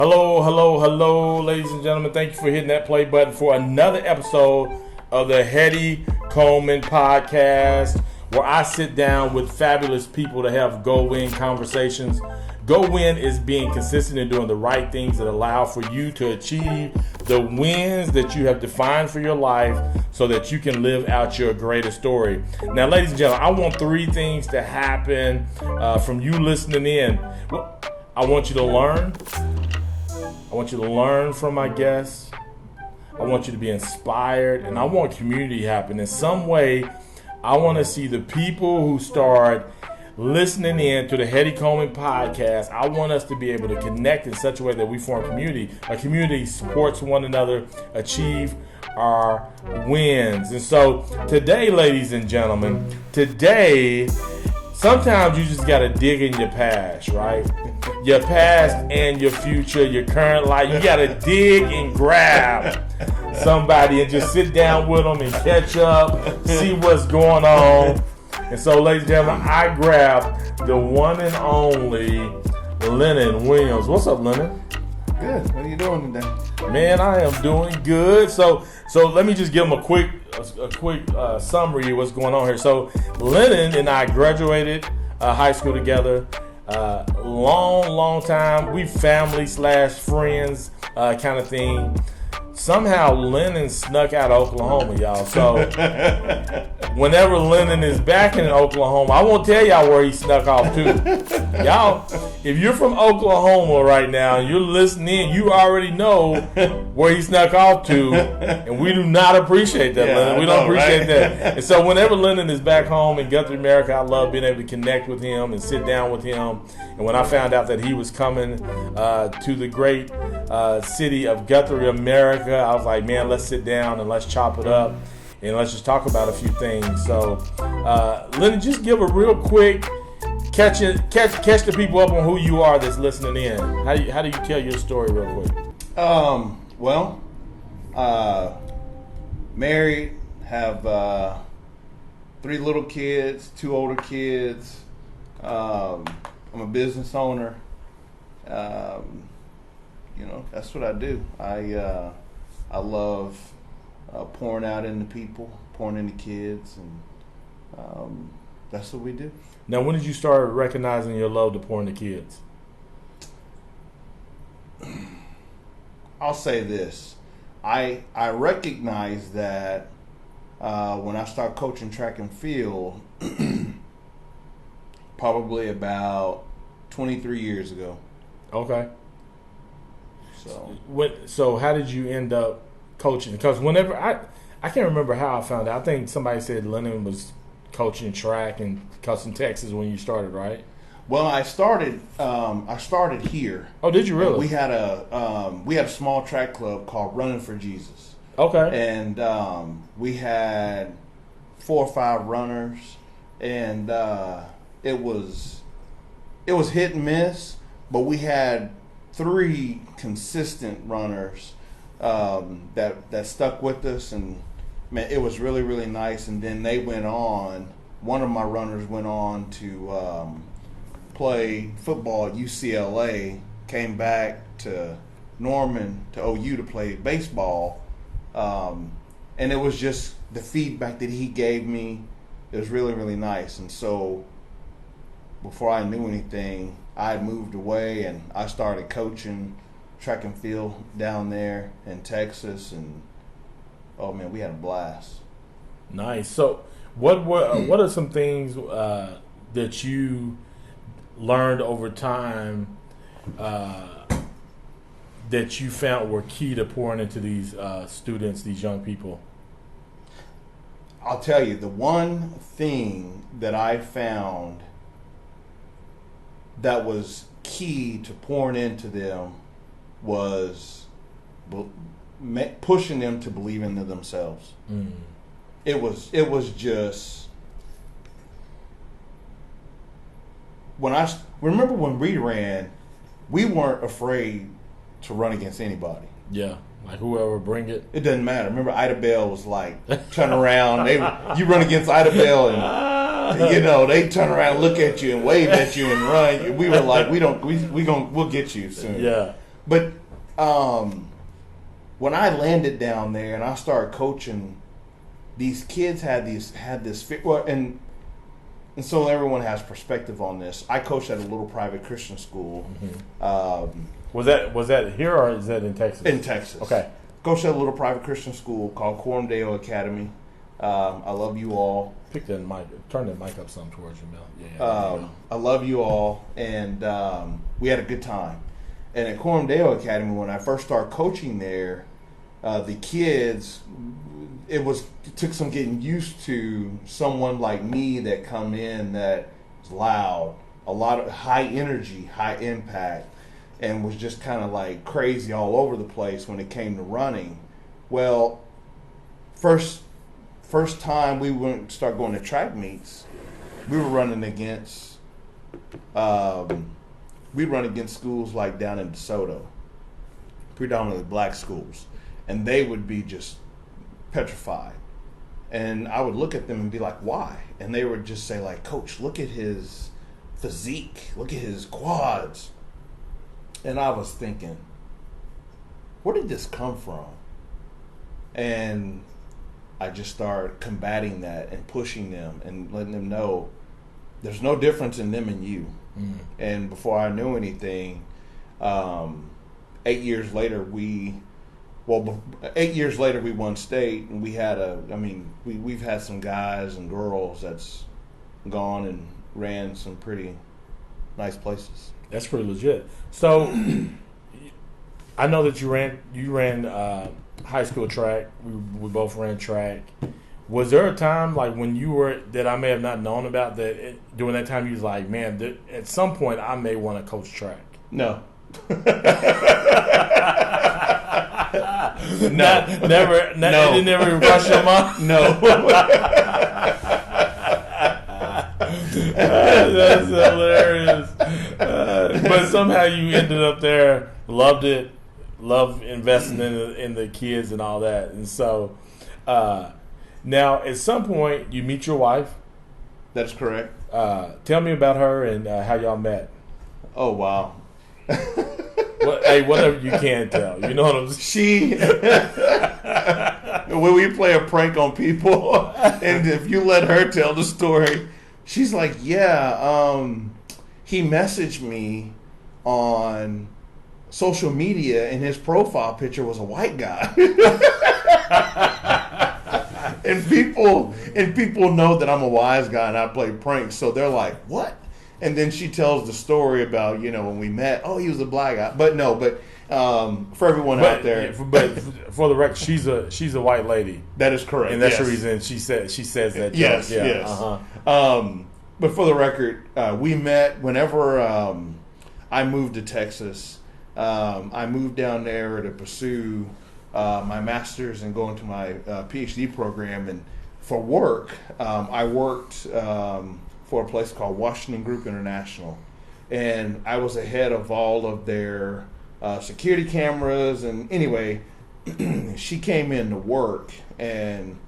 Hello, ladies and gentlemen. Thank you for hitting that play button for another episode of the Heady Coleman Podcast, where I sit down with fabulous people to have go-win conversations. Go-win is being consistent and doing the right things that allow for you to achieve the wins that you have defined for your life so that you can live out your greatest story. Now, ladies and gentlemen, I want three things to happen from you listening in. I want you to learn. I want you to learn from my guests. I want you to be inspired, and I want community to happen. In some way, I want to see the people who start listening in to the Heady Coleman Podcast. I want us to be able to connect in such a way that we form community. A community supports one another, achieve our wins. And so today, ladies and gentlemen, sometimes you just got to dig in your past, right? Your past and your future, your current life. You got to dig and grab somebody and just sit down with them and catch up, see what's going on. And so, ladies and gentlemen, I grabbed the one and only Lenon Williams. What's up, Lenon? Good. How are you doing today? Man, I am doing good. So let me just give them a quick summary of what's going on here. So Lenon and I graduated high school together. Long time. We family / friends kind of thing. Somehow Lenon snuck out of Oklahoma, y'all. So whenever Lenon is back in Oklahoma, I won't tell y'all where he snuck off to. Y'all, if you're from Oklahoma right now and you're listening, you already know where he snuck off to, and we do not appreciate that, Lenon. We don't appreciate that. And so whenever Lenon is back home in Guthrie, America, I love being able to connect with him and sit down with him. And when I found out that he was coming to the great city of Guthrie, America, I was like, man, let's sit down and let's chop it up and let's just talk about a few things. So, Lenon, just give a real quick catch the people up on who you are that's listening in. How do you tell your story real quick? Married, have 3 little kids, 2 older kids. I'm a business owner. That's what I do. I love pouring out into people, pouring into kids, and that's what we do. Now, when did you start recognizing your love to pour into kids? I'll say this. I recognize that when I started coaching track and field, probably about 23 years ago. Okay. So how did you end up coaching? Because whenever I can't remember how I found out. I think somebody said Lenon was coaching track in Custom, Texas when you started, right? Well, I started here. Oh, did you really? We had a small track club called Running for Jesus. Okay. And we had 4 or 5 runners, and it was hit and miss, but we had 3 consistent runners that stuck with us, and man, it was really, really nice. And then they went on. One of my runners went on to play football at UCLA, came back to Norman to OU to play baseball, and it was just the feedback that he gave me. It was really, really nice. And so before I knew anything, I had moved away and I started coaching track and field down there in Texas, and oh man, we had a blast. Nice. So what are some things that you learned over time that you found were key to pouring into these students, these young people? I'll tell you, the one thing that I found that was key to pouring into them was pushing them to believe into themselves. Mm. It was just, when I remember when we ran, we weren't afraid to run against anybody. Yeah, like whoever bring it. It doesn't matter. Remember, Ida Bell was like, turn around. You run against Ida Bell and they turn around, look at you, and wave at you and run. We were like, we'll get you soon. Yeah. But when I landed down there and I started coaching, these kids had this well, and so everyone has perspective on this. I coached at a little private Christian school. Mm-hmm. Was that here or is that in Texas? In Texas. Okay. Coached at a little private Christian school called Cormdale Academy. I love you all. Pick that mic. Turn that mic up some towards you, Mel. Yeah. I love you all, and we had a good time. And at Cormdale Academy, when I first started coaching there, the kids, it took some getting used to someone like me that come in that was loud, a lot of high energy, high impact, and was just kind of like crazy all over the place when it came to running. Well, first time we went to start going to track meets, we were running against we'd run against schools like down in DeSoto, predominantly black schools, and they would be just petrified. And I would look at them and be like, why? And they would just say like, Coach, look at his physique, look at his quads. And I was thinking, where did this come from? And I just started combating that and pushing them and letting them know there's no difference in them and you. Mm. And before I knew anything, 8 years later we won state, and we had we've had some guys and girls that's gone and ran some pretty nice places. That's pretty legit. So I know that you ran high school track. We both ran track. Was there a time like when you were that I may have not known about that during that time you was like, man, at some point I may want to coach track? No. Never. It didn't ever cross your mind? No. That's hilarious. But somehow you ended up there, loved it, loved investing in the kids and all that. And so now at some point you meet your wife. That's correct. Tell me about her and how y'all met. Oh, wow. Hey, whatever you can tell. You know what I'm saying? When we play a prank on people, and if you let her tell the story, she's like, yeah, he messaged me on social media, and his profile picture was a white guy. and people know that I'm a wise guy and I play pranks, so they're like, what? And then she tells the story about, when we met, he was a black guy. But for everyone out there. But for the record, she's a white lady. That is correct. And that's the reason she says that. Yes, yeah. yes. Uh-huh. But for the record, we met whenever I moved to Texas. I moved down there to pursue my master's and go into my PhD program. And for work, I worked for a place called Washington Group International, and I was ahead of all of their security cameras. And anyway, she came in to work, and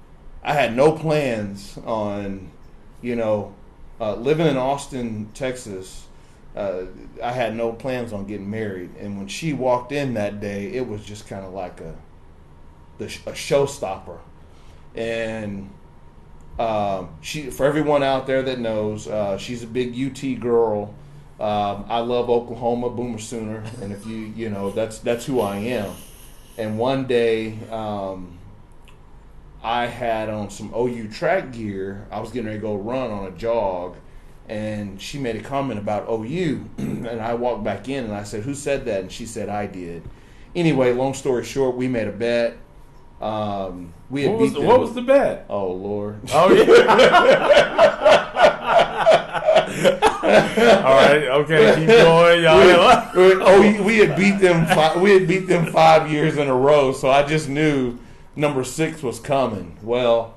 I had no plans on, living in Austin, Texas. I had no plans on getting married, and when she walked in that day, it was just kind of like a showstopper. And she, for everyone out there that knows, she's a big UT girl. I love Oklahoma, Boomer Sooner, and if that's who I am. And one day, I had on some OU track gear. I was getting ready to go run on a jog, and she made a comment about OU, and I walked back in and I said, "Who said that?" And she said, "I did." Anyway, long story short, we made a bet. What was the bet? Oh, Lord. Oh, yeah. All right. Okay. Keep going, y'all. We had beat them. We had beat them 5 years in a row. So I just knew number 6 was coming. Well,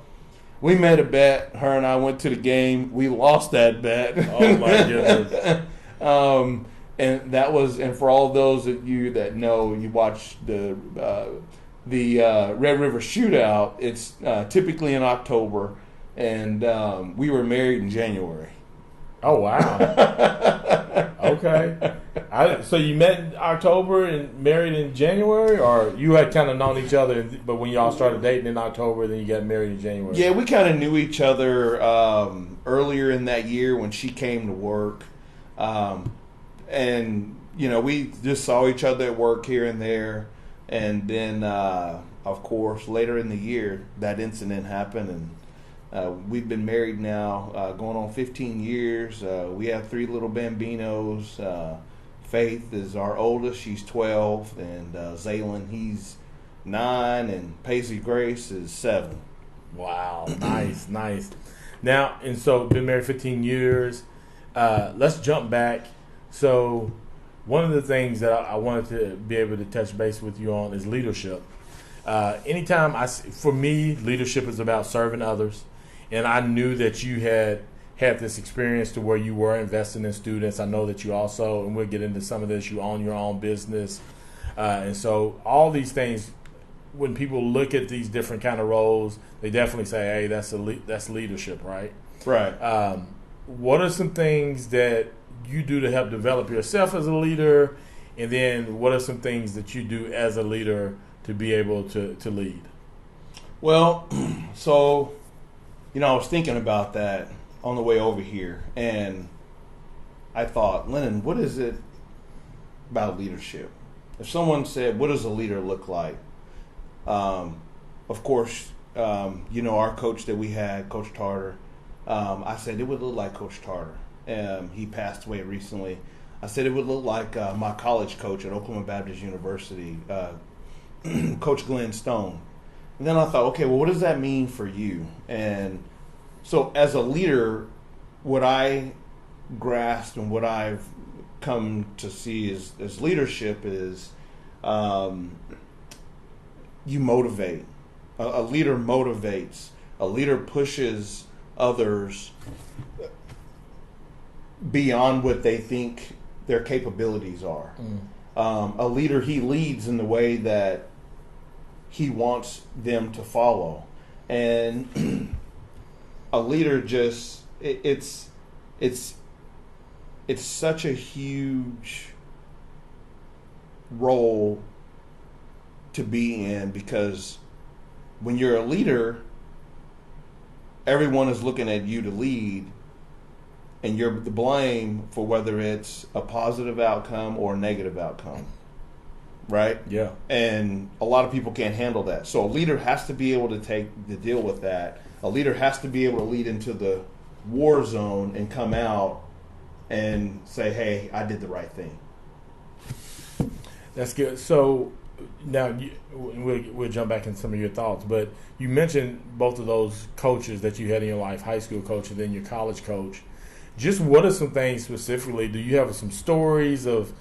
we made a bet. Her and I went to the game. We lost that bet. Oh my goodness. And that was. And for all those of you that know, you watch the Red River Shootout. It's typically in October, and we were married in January. Oh, wow. Okay. So you met in October and married in January, or you had kind of known each other, but when y'all started dating in October, then you got married in January? Yeah, we kind of knew each other earlier in that year when she came to work. And, we just saw each other at work here and there. And then, of course, later in the year, that incident happened. And we've been married now going on 15 years. We have 3 little bambinos. Faith is our oldest. She's 12. And Zaylin, he's 9. And Paisley Grace is 7. Wow. Nice. Now, and so been married 15 years. Let's jump back. So one of the things that I wanted to be able to touch base with you on is leadership. For me, leadership is about serving others. And I knew that you had this experience to where you were investing in students. I know that you also, and we'll get into some of this, you own your own business. And so all these things, when people look at these different kind of roles, they definitely say, hey, that's leadership, right? Right. What are some things that you do to help develop yourself as a leader? And then what are some things that you do as a leader to be able to lead? Well, so, I was thinking about that on the way over here, and I thought, Lenon, what is it about leadership? If someone said, what does a leader look like? Of course, our coach that we had, Coach Tarter, I said it would look like Coach Tarter. He passed away recently. I said it would look like my college coach at Oklahoma Baptist University, Coach Glenn Stone. And then I thought, okay, well, what does that mean for you? And so as a leader, what I grasped and what I've come to see as leadership is you motivate. A leader motivates. A leader pushes others beyond what they think their capabilities are. A leader, he leads in the way that he wants them to follow. And a leader just, it's such a huge role to be in, because when you're a leader, everyone is looking at you to lead, and you're the blame for whether it's a positive outcome or a negative outcome. Right? Yeah. And a lot of people can't handle that. So a leader has to be able to deal with that. A leader has to be able to lead into the war zone and come out and say, hey, I did the right thing. That's good. So now we'll jump back into some of your thoughts, but you mentioned both of those coaches that you had in your life, high school coach and then your college coach. Just what are some things specifically? Do you have some stories of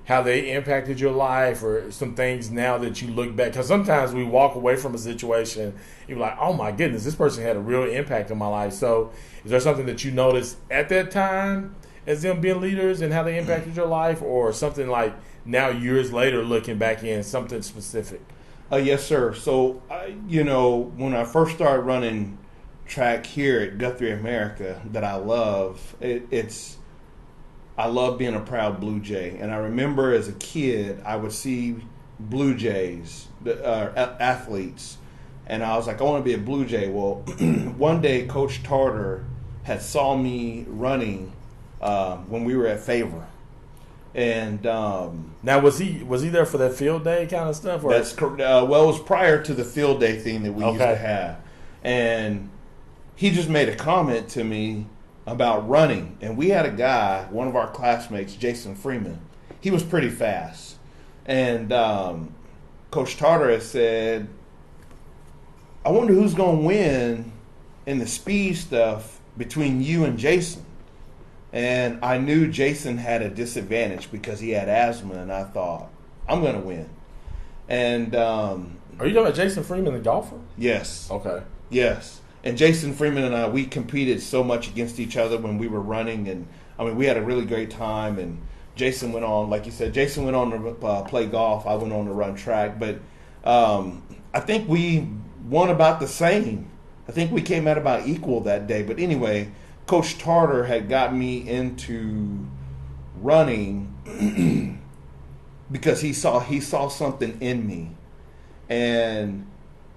how they impacted your life, or some things now that you look back? Because sometimes we walk away from a situation, you're like, oh my goodness, this person had a real impact on my life. So is there something that you noticed at that time as them being leaders and how they impacted your life, or something like now years later looking back in, something specific? Yes, sir. So, when I first started running track here at Guthrie America that I love, I love being a proud Blue Jay. And I remember as a kid, I would see Blue Jays, athletes, and I was like, I want to be a Blue Jay. Well, one day Coach Tarter had saw me running when we were at Favor. And now was he there for that field day kind of stuff? Or? That's well, it was prior to the field day thing that we used to have. And he just made a comment to me about running, and we had a guy, one of our classmates, Jason Freeman. He was pretty fast, and Coach Tarter had said, I wonder who's going to win in the speed stuff between you and Jason. And I knew Jason had a disadvantage because he had asthma, and I thought, I'm going to win. And are you talking about Jason Freeman, the golfer? Yes. Okay. Yes. And Jason Freeman and I, we competed so much against each other when we were running. And, we had a really great time. And Jason went on, like you said, Jason went on to play golf. I went on to run track. But I think we won about the same. I think we came out about equal that day. But anyway, Coach Tarter had got me into running because he saw something in me, and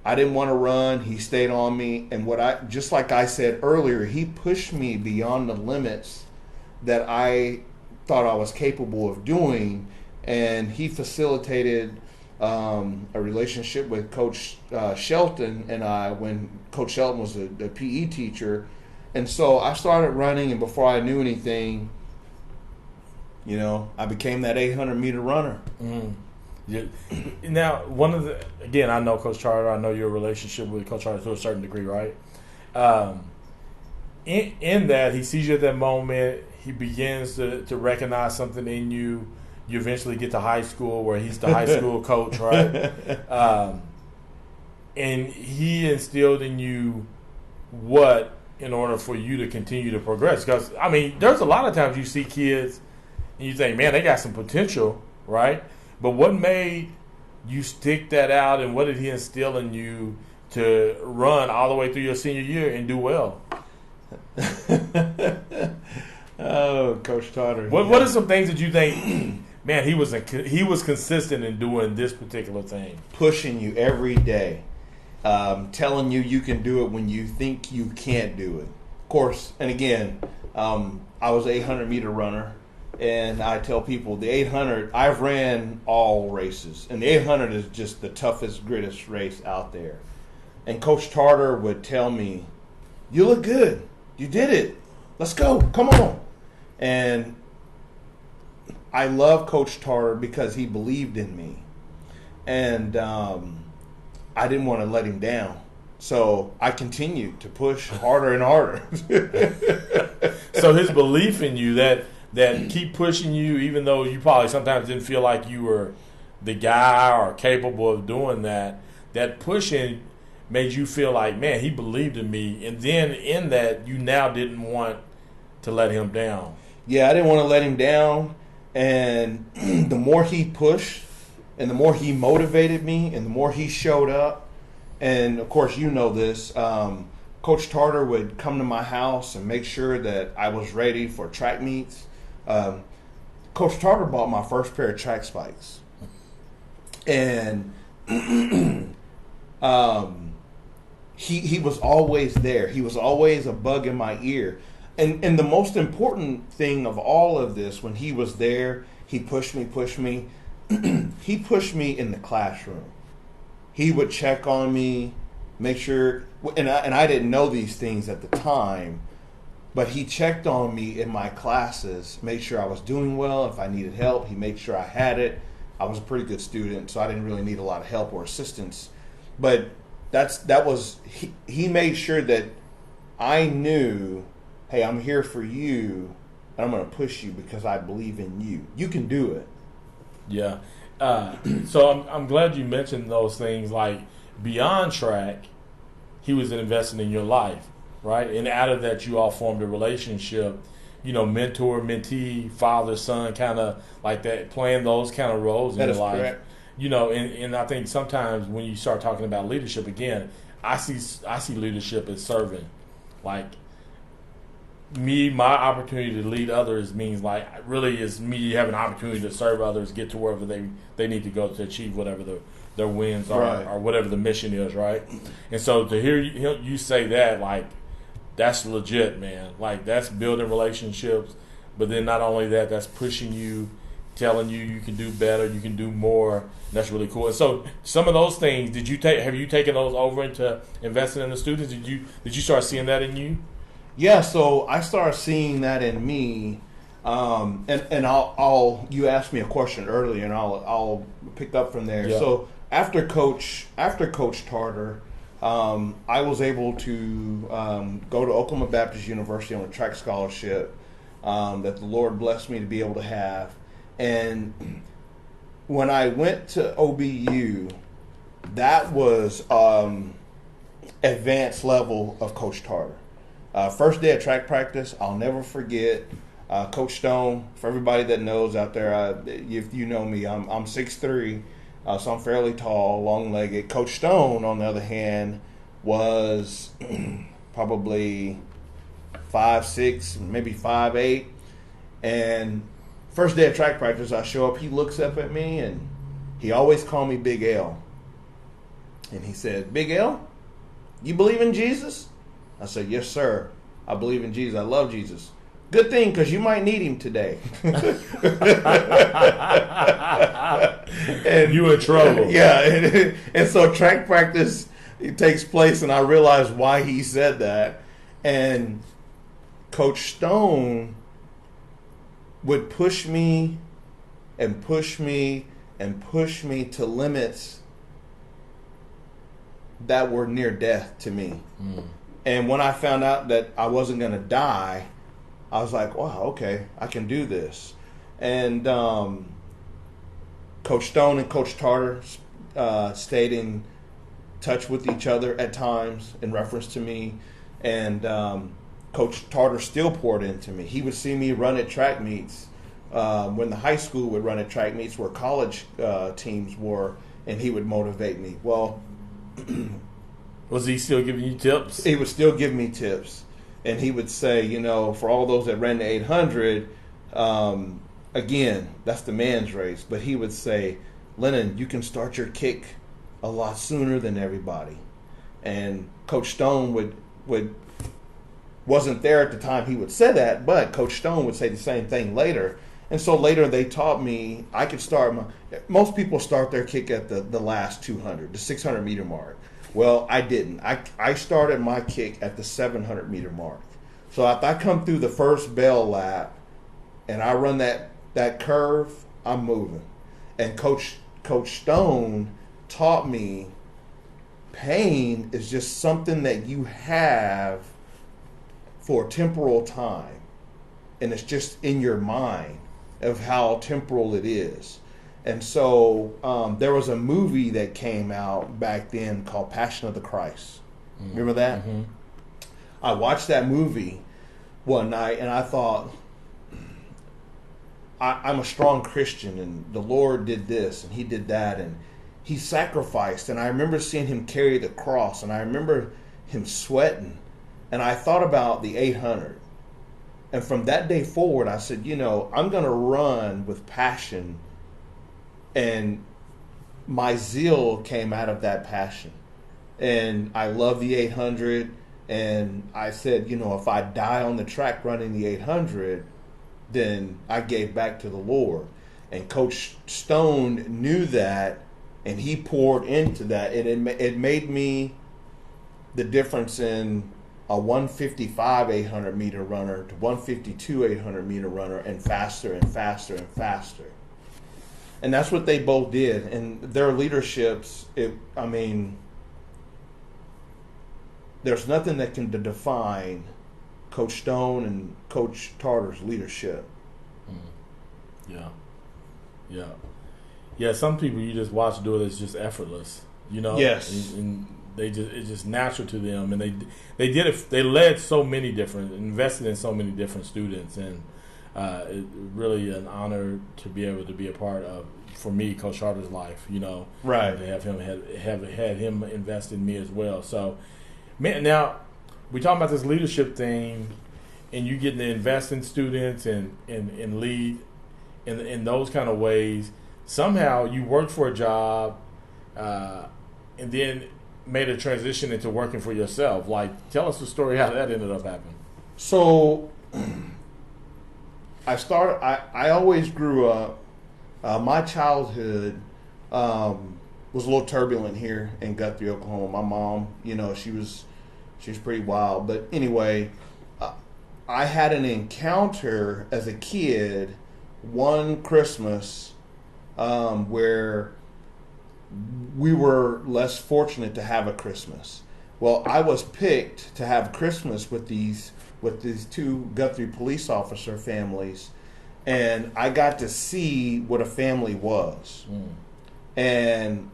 I didn't want to run. He stayed on me, and just like I said earlier, he pushed me beyond the limits that I thought I was capable of doing, and he facilitated a relationship with Coach Shelton and I when Coach Shelton was the PE teacher. And so I started running, and before I knew anything, I became that 800-meter runner. Mm. Yeah. Now, again, I know Coach Charter. I know your relationship with Coach Charter to a certain degree, right? In that, he sees you at that moment. He begins to recognize something in you. You eventually get to high school where he's the high school coach, right? And he instilled in you what in order for you to continue to progress. Because, there's a lot of times you see kids and you think, man, they got some potential, right? But what made you stick that out, and what did he instill in you to run all the way through your senior year and do well? Oh, Coach Tarter. What are some things that you think, man, he was consistent in doing this particular thing? Pushing you every day. Telling you can do it when you think you can't do it. Of course, and again, I was an 800-meter runner. And I tell people the 800, I've ran all races. And the 800 is just the toughest, greatest race out there. And Coach Tarter would tell me, you look good. You did it. Let's go. Come on. And I love Coach Tarter because he believed in me. And I didn't want to let him down. So I continued to push harder and harder. So his belief in you, that keep pushing you, even though you probably sometimes didn't feel like you were the guy or capable of doing that pushing made you feel like, man, he believed in me. And then in that, you now didn't want to let him down. Yeah, I didn't want to let him down. And the more he pushed and the more he motivated me and the more he showed up, and of course you know this, Coach Tarter would come to my house and make sure that I was ready for track meets. Coach Tarter bought my first pair of track spikes, and he was always there. He was always a bug in my ear. And the most important thing of all of this, when he was there, he pushed me. He pushed me in the classroom. He would check on me, make sure, and I didn't know these things at the time, but he checked on me in my classes, made sure I was doing well. If I needed help, he made sure I had it. I was a pretty good student, so I didn't really need a lot of help or assistance. But he made sure that I knew, hey, I'm here for you, and I'm going to push you because I believe in you. You can do it. Yeah. So I'm glad you mentioned those things. Like, beyond track, he was investing in your life, right? And out of that, you all formed a relationship, mentor, mentee, father, son, kind of like that, playing those kind of roles in your life. Correct. And I think sometimes when you start talking about leadership again, I see leadership as serving. Like, my opportunity to lead others means, like, really is me having an opportunity to serve others, get to wherever they need to go to achieve whatever their wins are, right, or whatever the mission is, right? And so to hear you say that, like, that's legit, man. Like, that's building relationships, but then not only that, that's pushing you, telling you can do better, you can do more. And that's really cool. And so some of those things, have you taken those over into investing in the students? Did you start seeing that in you? Yeah, so I started seeing that in me, and I'll you asked me a question earlier, and I'll pick up from there. Yeah. So after Coach Tarter, I was able to go to Oklahoma Baptist University on a track scholarship that the Lord blessed me to be able to have. And when I went to OBU, that was advanced level of Coach Tarter. First day of track practice, I'll never forget. Coach Stone, for everybody that knows out there, if you know me, I'm 6'3", so I'm fairly tall, long-legged. Coach Stone, on the other hand, was probably 5'6", maybe 5'8", and First day of track practice, I show up. He looks up at me, and he always called me Big L. And he said, "Big L, you believe in Jesus?" I said, "Yes, sir. I believe in Jesus. I love Jesus." "Good thing, because you might need him today." And you in trouble. Yeah. And so track practice, it takes place, and I realized why he said that. And Coach Stone would push me and push me and push me to limits that were near death to me. And when I found out that I wasn't going to die, I was like, wow, okay, I can do this. And Coach Stone and Coach Tarter stayed in touch with each other at times in reference to me. And Coach Tarter still poured into me. He would see me run at track meets when the high school would run at track meets where college teams were, and he would motivate me. Well, was he still giving you tips? He would still give me tips. And he would say, for all those that ran the 800, again, that's the man's race. But he would say, "Lenon, you can start your kick a lot sooner than everybody." And Coach Stone wasn't there at the time he would say that, but Coach Stone would say the same thing later. And so later they taught me I could start most people start their kick at the last 200, the 600 meter mark. Well, I didn't. I started my kick at the 700 meter mark. So if I come through the first bell lap and I run that curve, I'm moving. And Coach Stone taught me pain is just something that you have for temporal time. And it's just in your mind of how temporal it is. And so there was a movie that came out back then called Passion of the Christ. Remember that? Mm-hmm. I watched that movie one night and I thought, I'm a strong Christian and the Lord did this and he did that and he sacrificed. And I remember seeing him carry the cross and I remember him sweating. And I thought about the 800. And from that day forward, I said, I'm going to run with passion. And my zeal came out of that passion. And I love the 800. And I said, if I die on the track running the 800, then I gave back to the Lord. And Coach Stone knew that, and he poured into that. And it made me the difference in a 155 800 meter runner to 152 800 meter runner, and faster and faster and faster. And that's what they both did. And their leaderships, there's nothing that can define Coach Stone and Coach Tarter's leadership. Yeah, some people you just watch do it, it's just effortless, Yes. And it's just natural to them, and they did it. They led so many different, invested in so many different students, and it really an honor to be able to be a part of, for me, Coach Tarter's life. Right. To have him have had him invest in me as well. So, man, now we talking about this leadership thing, and you getting to invest in students and lead in those kind of ways. Somehow you worked for a job, and then made a transition into working for yourself. Like, tell us the story how that ended up happening. So I always grew up, my childhood was a little turbulent here in Guthrie, Oklahoma. My mom, she was pretty wild. But anyway, I had an encounter as a kid one Christmas where we were less fortunate to have a Christmas. Well, I was picked to have Christmas with these two Guthrie police officer families, and I got to see what a family was. And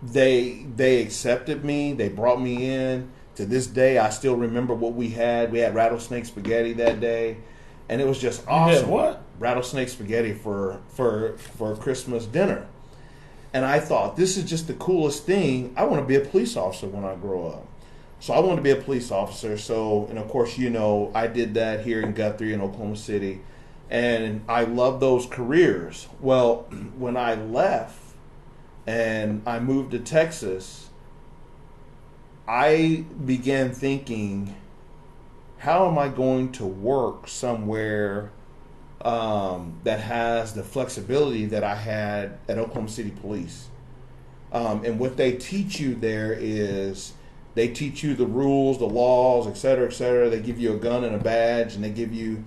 they accepted me. They brought me in. To this day, I still remember what we had. We had rattlesnake spaghetti that day, and it was just awesome. You had what? Rattlesnake spaghetti for Christmas dinner. And I thought, this is just the coolest thing. I want to be a police officer when I grow up. So I wanted to be a police officer. So, and of course, I did that here in Guthrie in Oklahoma City. And I love those careers. Well, when I left and I moved to Texas, I began thinking, how am I going to work somewhere that has the flexibility that I had at Oklahoma City Police? And what they teach you there is they teach you the rules, the laws, et cetera, et cetera. They give you a gun and a badge, and they give you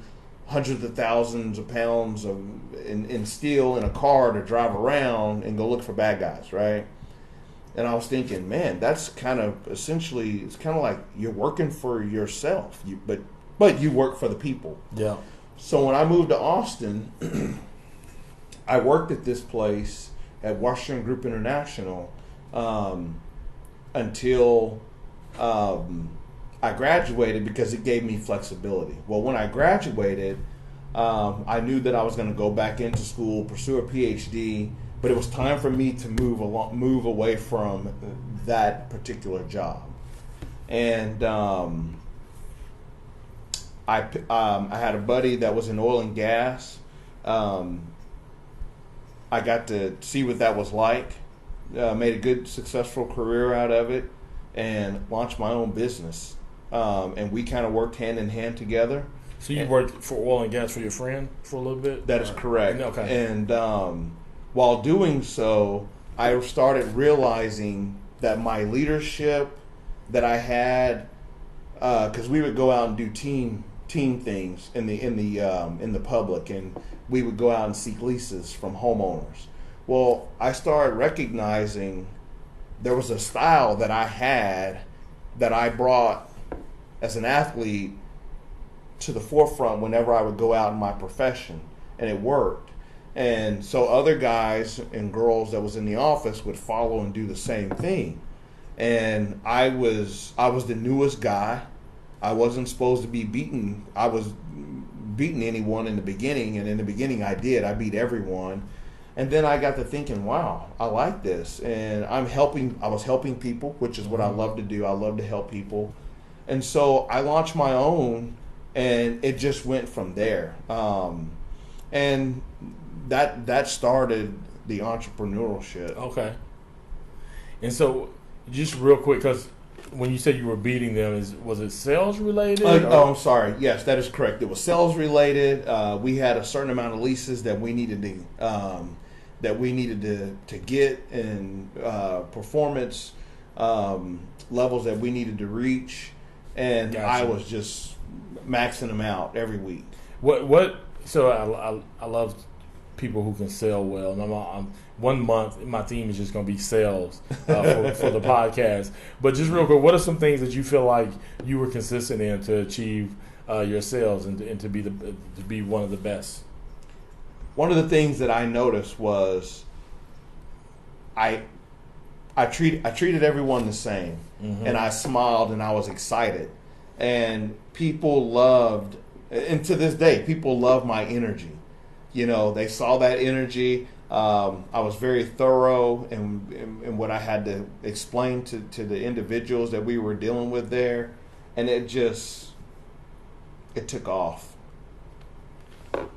hundreds of thousands of pounds in steel in a car to drive around and go look for bad guys, right? And I was thinking, man, that's kind of essentially, it's kind of like you're working for yourself, but you work for the people. Yeah. So when I moved to Austin, I worked at this place at Washington Group International until I graduated, because it gave me flexibility. Well, when I graduated, I knew that I was going to go back into school, pursue a PhD, but it was time for me to move away from that particular job. And I had a buddy that was in oil and gas. I got to see what that was like. Made a good, successful career out of it, and launched my own business. And we kind of worked hand in hand together. So you worked for oil and gas for your friend for a little bit? That is correct. Okay. And while doing so, I started realizing that my leadership that I had, because we would go out and do team things in the public, and we would go out and seek leases from homeowners. Well, I started recognizing there was a style that I had that I brought as an athlete to the forefront whenever I would go out in my profession, and it worked. And so other guys and girls that was in the office would follow and do the same thing. And I was the newest guy. I wasn't supposed to be beaten. I was beating anyone in the beginning, and in the beginning I did. I beat everyone. And then I got to thinking, wow, I like this. And I was helping people, which is what I love to do. I love to help people. And so I launched my own, and it just went from there. And that started the entrepreneurship. Okay. And so, just real quick, because when you said you were beating them, was it sales related? I'm sorry. Yes, that is correct. It was sales related. We had a certain amount of leases that we needed to get, and performance levels that we needed to reach, and Gotcha. I was just maxing them out every week. What? So I love people who can sell well, and I'm 1 month my theme is just going to be sales for the podcast. But just real quick, what are some things that you feel like you were consistent in to achieve your sales and to be one of the best? One of the things that I noticed was I treated everyone the same, and I smiled and I was excited, and people loved, and to this day people love my energy. You know, they saw that energy. I was very thorough in what I had to explain to the individuals that we were dealing with there, and it took off.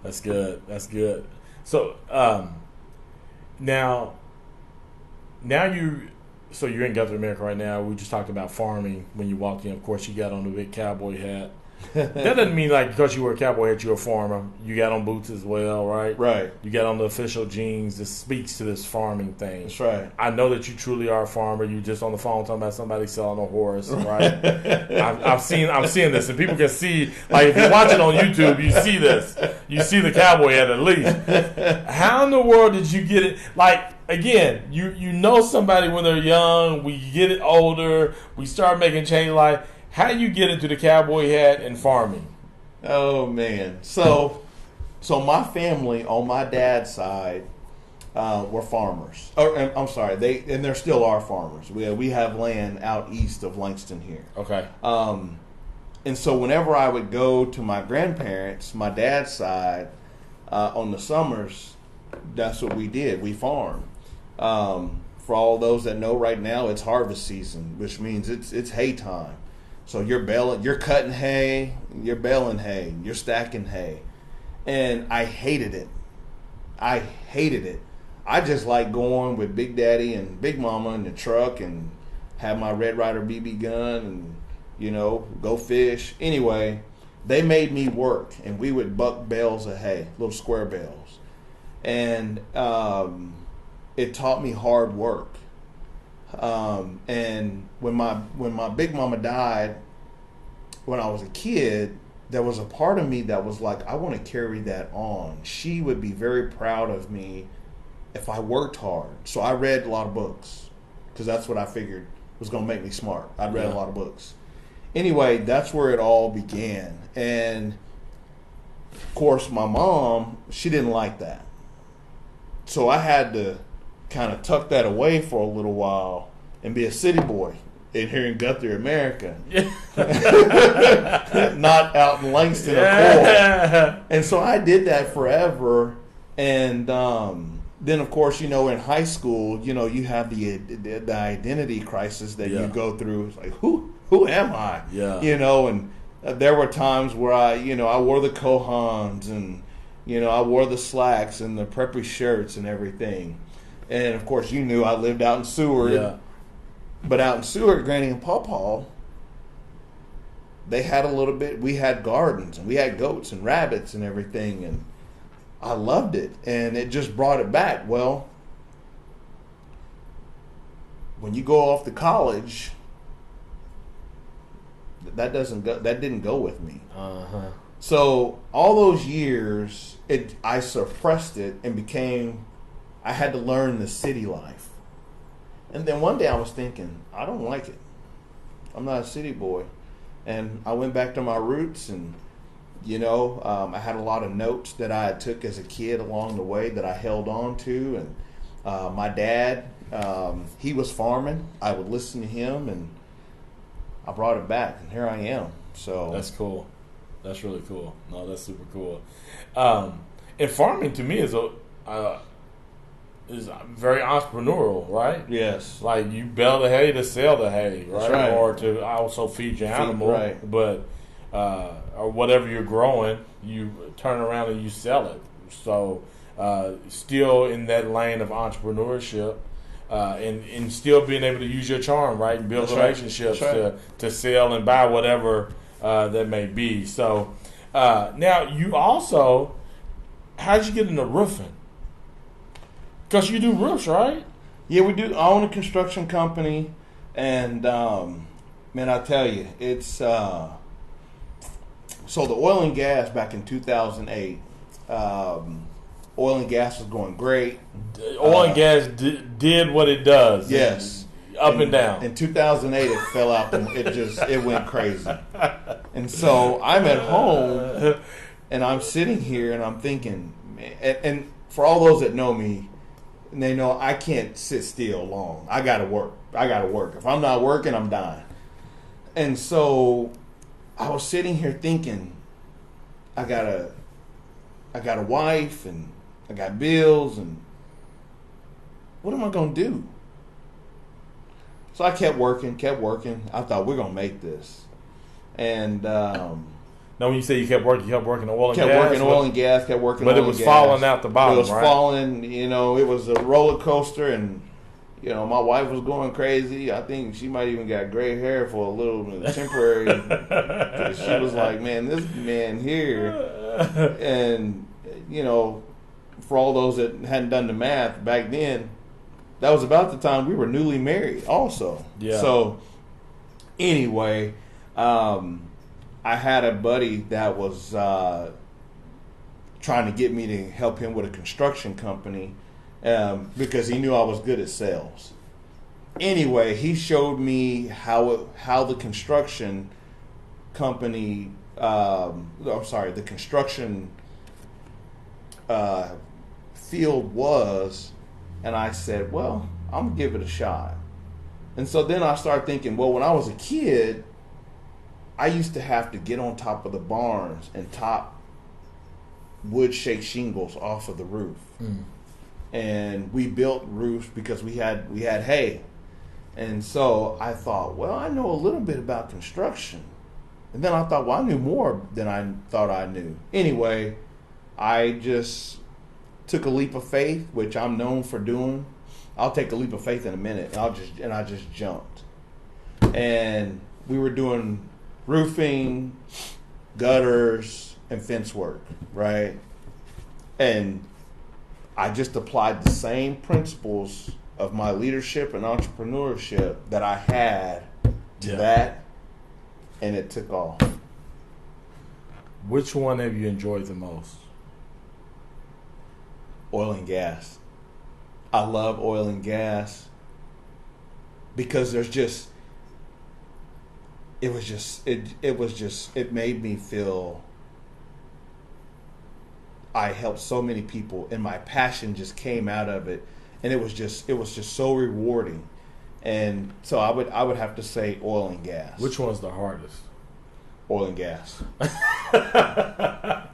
That's good. That's good. So now you're in Guthrie, America right now. We just talked about farming when you walked in. Of course, you got on the big cowboy hat. That doesn't mean like because you were a cowboy hat, you're a farmer. You got on boots as well, right? Right. You got on the official jeans. This speaks to this farming thing. That's right. I know that you truly are a farmer. You just on the phone talking about somebody selling a horse, right? I'm seeing this, and people can see. Like if you're watching on YouTube, you see this. You see the cowboy hat at least. How in the world did you get it? Like again, you know somebody when they're young. We get it older. We start making change. Like. How do you get into the cowboy hat and farming? Oh man! So my family on my dad's side were farmers. I'm sorry, they still are farmers. We have land out east of Langston here. Okay. And so whenever I would go to my grandparents, my dad's side, on the summers, that's what we did. We farmed. For all those that know, right now it's harvest season, which means it's hay time. So you're cutting hay, you're baling hay, you're stacking hay. and I hated it. I hated it. I just like going with Big Daddy and Big Mama in the truck and have my Red Ryder BB gun and, you know, go fish. Anyway, they made me work, and we would buck bales of hay, little square bales. And it taught me hard work. And when my Big Mama died, when I was a kid, there was a part of me that was like, I want to carry that on. She would be very proud of me if I worked hard. So I read a lot of books because that's what I figured was going to make me smart. I'd read a lot of books. Anyway, that's where it all began. And of course, my mom, she didn't like that. So I had to kind of tuck that away for a little while and be a city boy in here in Guthrie, America. Not out in Langston or Cole. And so I did that forever. And then, of course, you know, in high school, you know, you have the identity crisis that you go through. It's like, who am I? Yeah. You know, and there were times where I wore the Kohans and, you know, I wore the slacks and the preppy shirts and everything. And, of course, you knew I lived out in Seward. Yeah. But out in Seward, Granny and Pawpaw, they had we had gardens and we had goats and rabbits and everything. And I loved it. And it just brought it back. Well, when you go off to college, that didn't go with me. Uh-huh. So all those years, I suppressed it and I had to learn the city life. And then one day I was thinking, I don't like it. I'm not a city boy. And I went back to my roots and, you know, I had a lot of notes that I took as a kid along the way that I held on to. And my dad, he was farming. I would listen to him and I brought it back and here I am. So that's cool. That's really cool. No, that's super cool. And farming to me is very entrepreneurial, right? Yes. Like you bale the hay to sell the hay, right? That's right. Or to also feed your animal. Right. But or whatever you're growing, you turn around and you sell it. So still in that lane of entrepreneurship. And still being able to use your charm, right? And build relationships to sell and buy whatever that may be. So now you also, how'd you get into roofing? Because you do roofs, right? Yeah, we do. I own a construction company, and man, I tell you, it's so the oil and gas back in 2008. Oil and gas was going great. Oil and gas did what it does. Yes, up and down. In 2008, it fell out. It went crazy. And so I'm at home, and I'm sitting here, and I'm thinking, man. And for all those that know me, they know I can't sit still long. I got to work. If I'm not working, I'm dying. And so I was sitting here thinking, I got a wife and I got bills, and what am I going to do? So I kept working. I thought, we're going to make this. And now, when you say you kept working oil and gas? Kept working oil and gas. But it was falling out the bottom, right? It was right? falling, you know, it was a roller coaster, and, you know, my wife was going crazy. I think she might even got gray hair for a little temporary. She was like, man, this man here. And, you know, for all those that hadn't done the math, back then, that was about the time we were newly married also. Yeah. So, anyway, I had a buddy that was trying to get me to help him with a construction company because he knew I was good at sales. Anyway, he showed me how the construction company, the construction field was, and I said, well, I'm going to give it a shot. And so then I started thinking, well, when I was a kid, I used to have to get on top of the barns and top wood shake shingles off of the roof. Mm. And we built roofs because we had hay. And so I thought, well, I know a little bit about construction. And then I thought, well, I knew more than I thought I knew. Anyway, I just took a leap of faith, which I'm known for doing. I'll take a leap of faith in a minute, and I just jumped. And we were doing roofing, gutters, and fence work, right? And I just applied the same principles of my leadership and entrepreneurship that I had to that, and it took off. Which one have you enjoyed the most? Oil and gas. I love oil and gas because it made me feel I helped so many people, and my passion just came out of it, and it was just so rewarding. And so I would have to say oil and gas. Which one's the hardest? Oil and gas.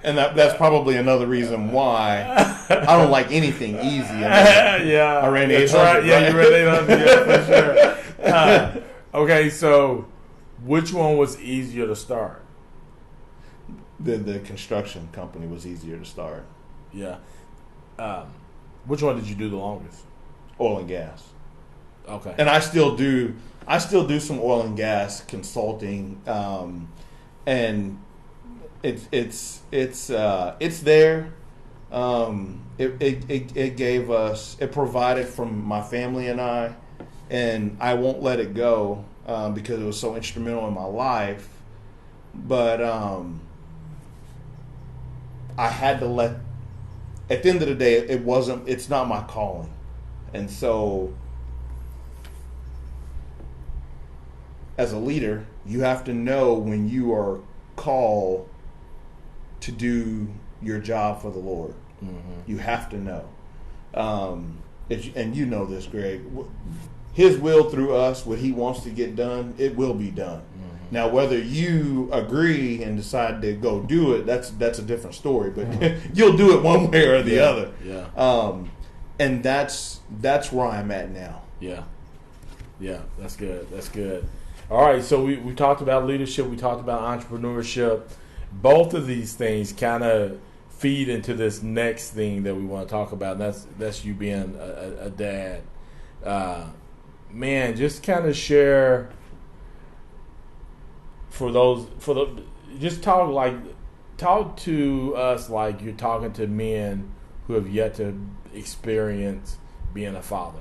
And that's probably another reason why I don't like anything easy. Yeah. I ran 800. Right. Yeah, you ran 800. Yeah, for sure. Okay, so which one was easier to start? The construction company was easier to start. Yeah. Which one did you do the longest? Oil and gas. Okay. And I still do some oil and gas consulting, and it's there. It provided from my family and I won't let it go because it was so instrumental in my life. But I had to let. At the end of the day, it's not my calling, and so. As a leader, you have to know when you are called to do your job for the Lord. Mm-hmm. You have to know. And you know this, Greg. His will through us, what he wants to get done, it will be done. Mm-hmm. Now, whether you agree and decide to go do it, that's a different story. But you'll do it one way or the other. Yeah. And that's where I'm at now. Yeah. Yeah, that's good. That's good. All right, so we talked about leadership, we talked about entrepreneurship. Both of these things kind of feed into this next thing that we want to talk about, and that's you being a dad. Man, just kind of share just talk to us like you're talking to men who have yet to experience being a father.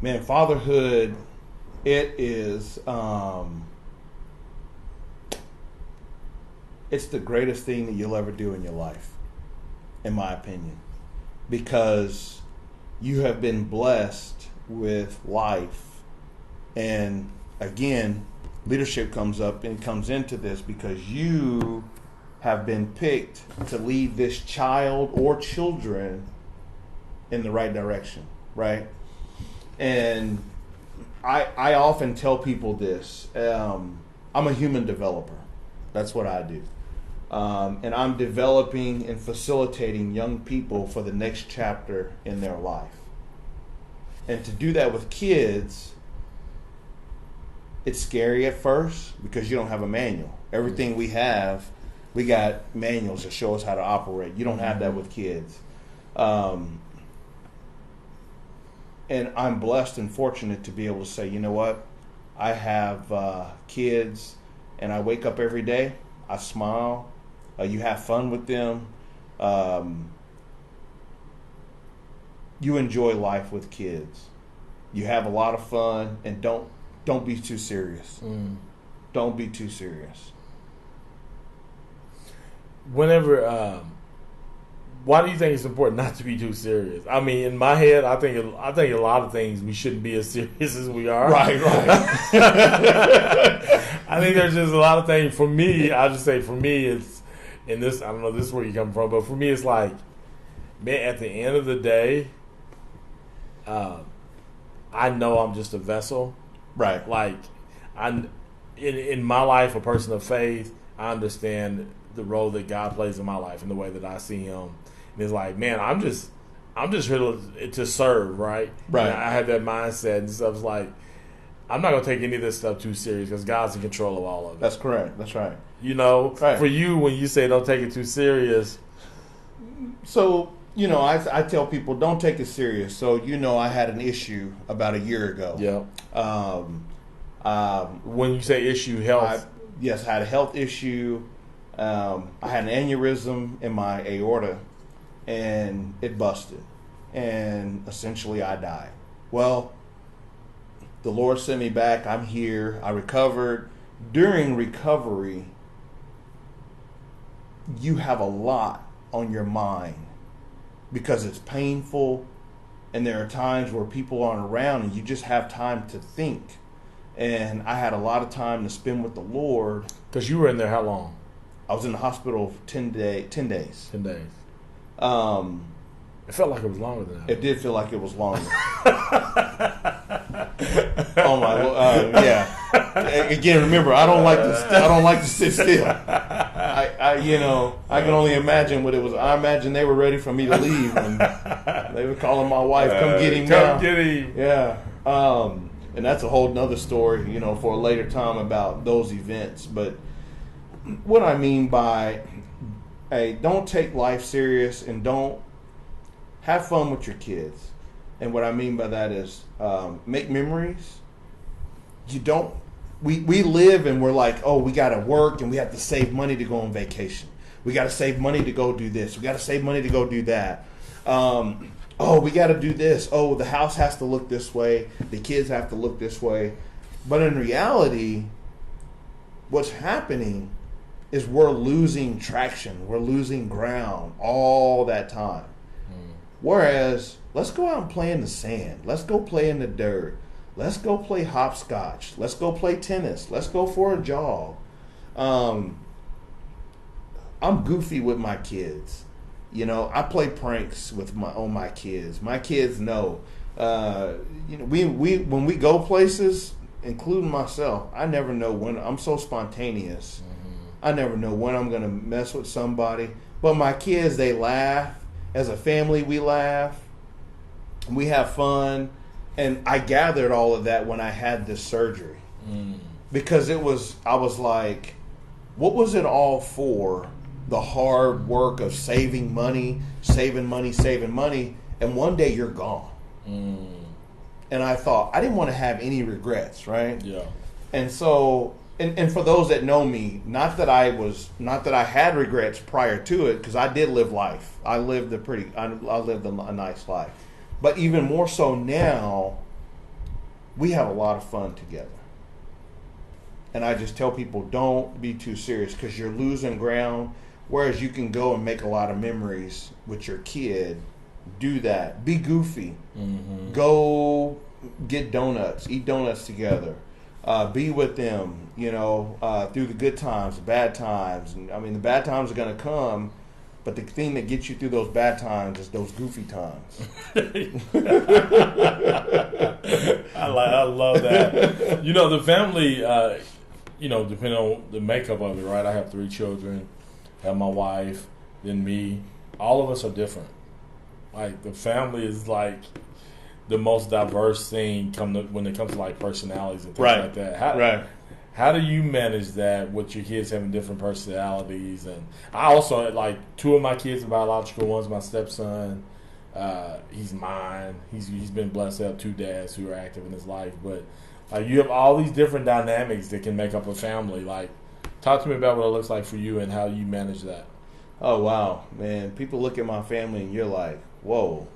Man, fatherhood, it is, it's the greatest thing that you'll ever do in your life, in my opinion, because you have been blessed with life. And again, leadership comes into this because you have been picked to lead this child or children in the right direction, right? And I often tell people this. I'm a human developer. That's what I do. And I'm developing and facilitating young people for the next chapter in their life. And to do that with kids, it's scary at first because you don't have a manual. Everything we got manuals that show us how to operate. You don't have that with kids. And I'm blessed and fortunate to be able to say, you know what? I have kids, and I wake up every day. I smile. You have fun with them. You enjoy life with kids. You have a lot of fun, and don't be too serious. Don't be too serious. Why do you think it's important not to be too serious? I mean, in my head, I think a lot of things we shouldn't be as serious as we are. Right. I think there's just a lot of things. For me, I'll just say, for me, it's in this. I don't know, this is where you come from, but for me, it's like, man, at the end of the day, I know I'm just a vessel. Right. Like, in my life, a person of faith, I understand the role that God plays in my life and the way that I see Him. And it's like, man, I'm just here to serve, right? Right. And I had that mindset and stuff. It's like, I'm not gonna take any of this stuff too serious because God's in control of all of it. That's correct. That's right. You know, Right. for you, when you say don't take it too serious. So, you know, I tell people don't take it serious. So, you know, I had an issue about a year ago. Yeah. When you say issue, health. I had a health issue. I had an aneurysm in my aorta, and it busted. And essentially I died. Well, the Lord sent me back. I'm here. I recovered. During recovery, you have a lot on your mind because it's painful, and there are times where people aren't around and you just have time to think. And I had a lot of time to spend with the Lord. Because you were in there how long? I was in the hospital 10 days. 10 days. It felt like it was longer than that. It did feel like it was longer. Oh my, yeah. Again, remember, I don't like to sit still. I can only imagine what it was. I imagine they were ready for me to leave, and they were calling my wife, "Come get him now." Come get him. Yeah. And that's a whole nother story, for a later time about those events. But what I mean by, hey, don't take life serious and don't have fun with your kids. And what I mean by that is make memories. We live and we're like, oh, we got to work and we have to save money to go on vacation. We got to save money to go do this. We got to save money to go do that. We got to do this. Oh, the house has to look this way. The kids have to look this way. But in reality, what's happening is we're losing traction. We're losing ground all that time. Whereas, let's go out and play in the sand. Let's go play in the dirt. Let's go play hopscotch. Let's go play tennis. Let's go for a jog. I'm goofy with my kids. I play pranks on my kids. My kids know. When we go places, including myself, I never know when. I'm so spontaneous. I never know when I'm going to mess with somebody. But my kids, they laugh. As a family, we laugh. We have fun. And I gathered all of that when I had this surgery. Because I was like, what was it all for? The hard work of saving money, and one day you're gone. And I thought, I didn't want to have any regrets, right? Yeah. And so, and for those that know me, not that I had regrets prior to it, because I did live life. I lived a nice life. But even more so now, we have a lot of fun together. And I just tell people, don't be too serious because you're losing ground. Whereas you can go and make a lot of memories with your kid. Do that. Be goofy. Go get donuts. Eat donuts together. Be with them, through the good times, the bad times. And, the bad times are going to come. But the thing that gets you through those bad times is those goofy times. I love that. The family, depending on the makeup of it, right? I have 3 children, have my wife, then me. All of us are different. Like, the family is like the most diverse thing when it comes to like personalities and things like that. How do you manage that with your kids having different personalities? And I also, like, 2 of my kids are biological. One's my stepson. He's mine. He's been blessed to have 2 dads who are active in his life. But you have all these different dynamics that can make up a family. Like, talk to me about what it looks like for you and how you manage that. Oh, wow, man. People look at my family and you're like, whoa.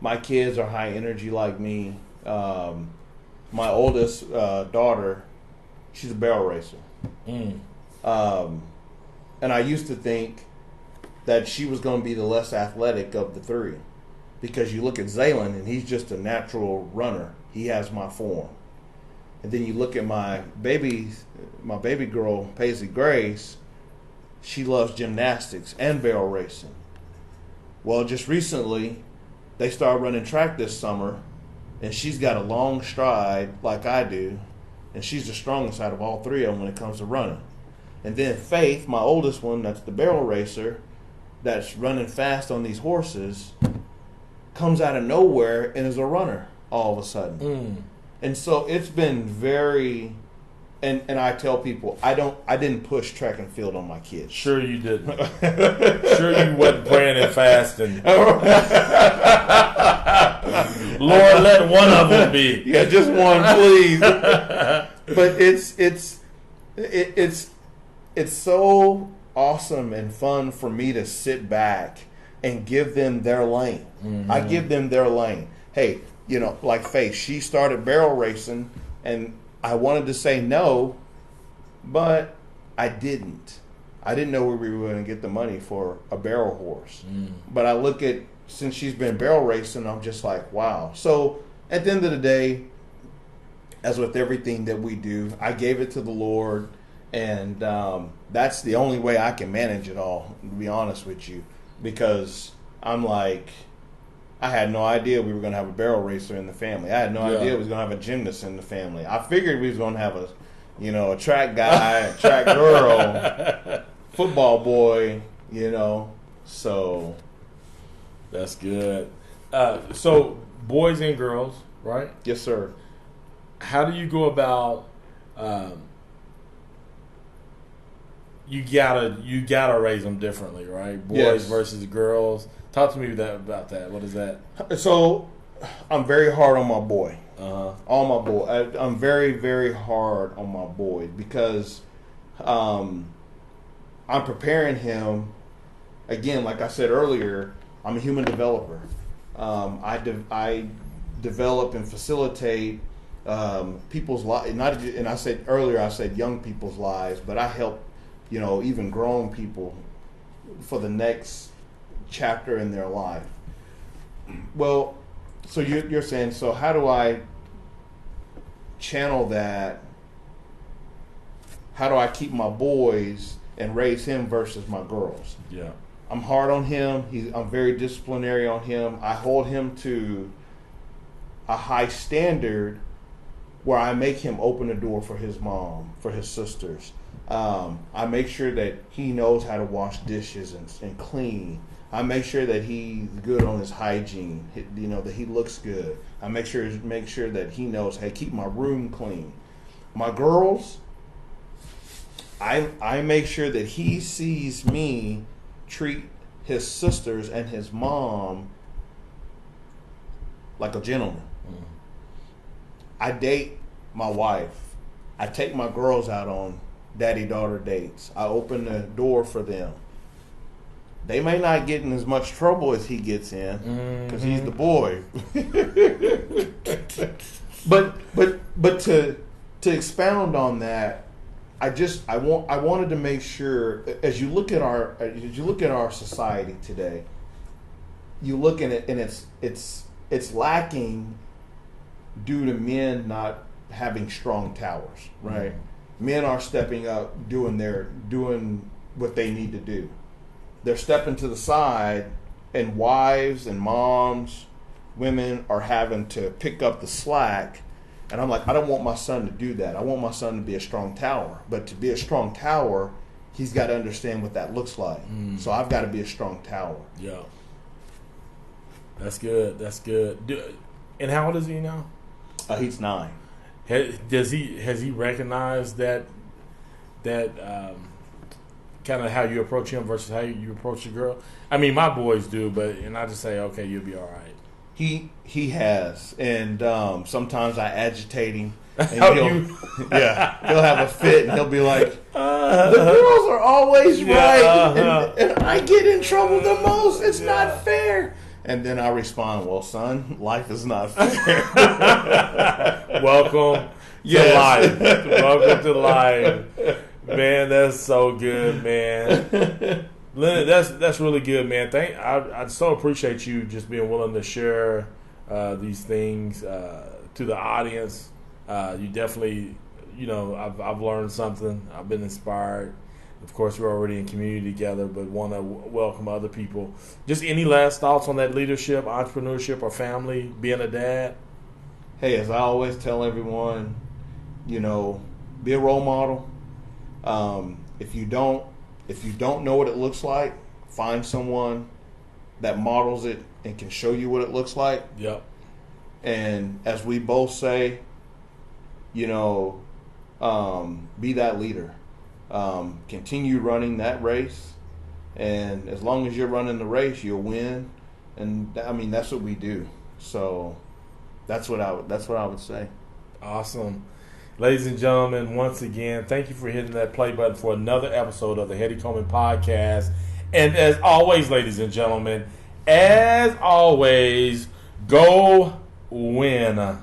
My kids are high energy like me. My oldest daughter, she's a barrel racer. And I used to think that she was going to be the less athletic of the 3. Because you look at Zaylen, and he's just a natural runner. He has my form. And then you look at my baby girl, Paisley Grace, she loves gymnastics and barrel racing. Well, just recently, they started running track this summer. And she's got a long stride like I do. And she's the strongest out of all 3 of them when it comes to running. And then Faith, my oldest one, that's the barrel racer, that's running fast on these horses, comes out of nowhere and is a runner all of a sudden. And so it's been very... and I tell people I didn't push track and field on my kids. Sure you didn't. Sure you wasn't praying and fasting. Lord, let one of them be. Yeah, just one, please. But it's so awesome and fun for me to sit back and give them their lane. Mm-hmm. I give them their lane. Hey, like Faith, she started barrel racing, and I wanted to say no, but I didn't. I didn't know where we were going to get the money for a barrel horse. Mm. But I look at, since she's been barrel racing, I'm just like, wow. So at the end of the day, as with everything that we do, I gave it to the Lord, and that's the only way I can manage it all, to be honest with you, because I'm like, I had no idea we were going to have a barrel racer in the family. I had no idea we was going to have a gymnast in the family. I figured we was going to have a track guy, a track girl, football boy, so. That's good. So boys and girls, right? Yes, sir. How do you go about, you gotta raise them differently, right? Boys versus girls. Talk to me about that. What is that? So, I'm very hard on my boy. On my boy. I'm very, very hard on my boy because I'm preparing him. Again, like I said earlier, I'm a human developer. I develop and facilitate people's lives. And I said earlier, I said young people's lives, but I help, even grown people for the next chapter in their life. Well, so you're saying, so how do I channel that? How do I keep my boys and raise him versus my girls? Yeah. I'm hard on him. I'm very disciplinary on him. I hold him to a high standard where I make him open the door for his mom, for his sisters. I make sure that he knows how to wash dishes and clean. I make sure that he's good on his hygiene, that he looks good. I make sure that he knows, hey, keep my room clean. My girls, I make sure that he sees me treat his sisters and his mom like a gentleman. Mm. I date my wife. I take my girls out on daddy-daughter dates. I open the door for them. They may not get in as much trouble as he gets in because he's the boy. but to expound on that, I wanted to make sure, as you look at our society today, you look at it and it's lacking due to men not having strong towers, right? Mm-hmm. Men are stepping up, doing what they need to do. They're stepping to the side, and wives and moms, women are having to pick up the slack. And I'm like, I don't want my son to do that. I want my son to be a strong tower. But to be a strong tower, he's got to understand what that looks like. Mm. So I've got to be a strong tower. Yeah. That's good. That's good. And how old is he now? He's 9. Has he recognized that kind of how you approach him versus how you approach your girl? I mean, my boys do, and I just say, okay, you'll be all right. He has, and sometimes I agitate him. And he'll have a fit, and he'll be like, "The girls are always right, and I get in trouble the most. It's not fair." And then I respond, "Well, son, life is not fair." Welcome to life. Welcome to life, man. That's so good, man. Leonard, that's really good, man. I so appreciate you just being willing to share these things to the audience. You definitely, I've learned something. I've been inspired. Of course, we're already in community together, but want to welcome other people. Just any last thoughts on that leadership, entrepreneurship, or family, being a dad? Hey, as I always tell everyone, be a role model. If you don't know what it looks like, find someone that models it and can show you what it looks like. Yep. And as we both say, be that leader. Continue running that race, and as long as you're running the race, you'll win. And I mean, that's what we do. So that's what I would say. Awesome. Ladies and gentlemen, once again, thank you for hitting that play button for another episode of the Heady Coleman Podcast. And as always, ladies and gentlemen, go win.